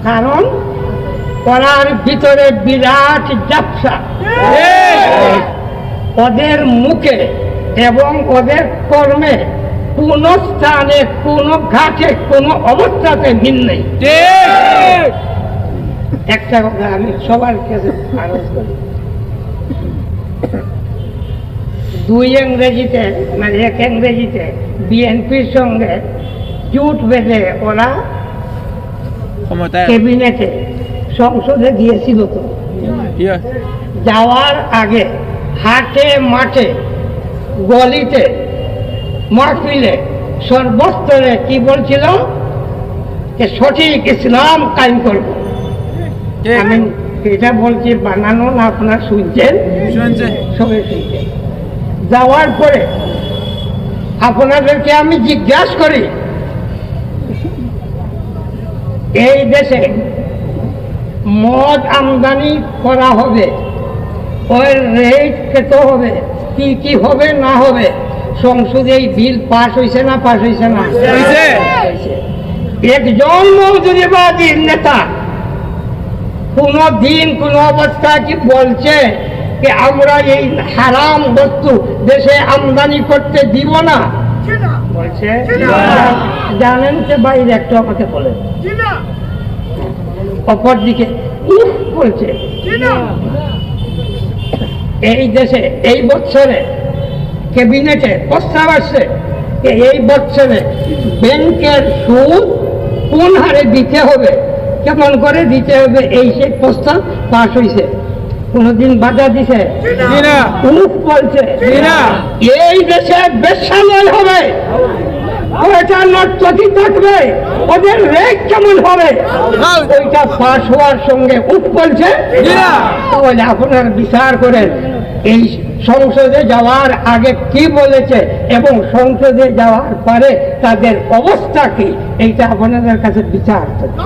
কারণ ওনার ভিতরে বিরাট ব্যবসা, ওদের মুখে এবং ওদের কর্মে কোন স্থানে, কোন ঘাটে, কোন অবস্থাতে মিল নেই। একটা কথা আমি সবার কাছে আরজ করি, দুই ইংরেজিতে মানে এক ইংরেজিতে বিএনপির সঙ্গে জোট বেঁধে ওরা ক্যাবিনেটে সংসদে গিয়েছিল। তো যাওয়ার আগে হাটে মাঠে গলিতে মাহফিলে সর্বস্তরে কি বলছিল যে সঠিক ইসলাম কায়েম করব। আমি এটা বলছি বানানো না, আপনার শুনছেন? সবাই শুনছেন। যাওয়ার পরে আপনাদেরকে আমি জিজ্ঞাসা করি, এই দেশে মদ আমদানি করা হবে, ওই রেট কত হবে, কি কি হবে না হবে, সংসদে এই বিল পাস হয়েছে না পাস হয়েছে না? একজন মৌদুদিবাদী নেতা কোন দিন কোন অবস্থায় কি বলছে যে আমরা এই হারাম বস্তু দেশে আমদানি করতে দিব না? বলছে জানেন যে বাইরে একটু আমাকে বলেন। অপরদিকে বলছে এই দেশে এই বছরে ক্যাবিনেটে প্রস্তাব আসছে এই বছরে ব্যাংকের সুদ কোন হারে দিতে হবে, কেমন করে দিতে হবে, এই সেই প্রস্তাব পাশ হয়েছে। কোনদিন বাধা দিছে? বলছে এই দেশে বেশ্যালয় হবে, ওইটা নর্তকী থাকবে, ওদের রেট কেমন হবে, ওইটা পাশ হওয়ার সঙ্গে বলছে। তাহলে আপনারা বিচার করেন এই সংসদে যাওয়ার আগে কি বলেছে এবং সংসদে যাওয়ার পরে তাদের অবস্থা কি, এইটা আপনাদের কাছে বিচার করতে।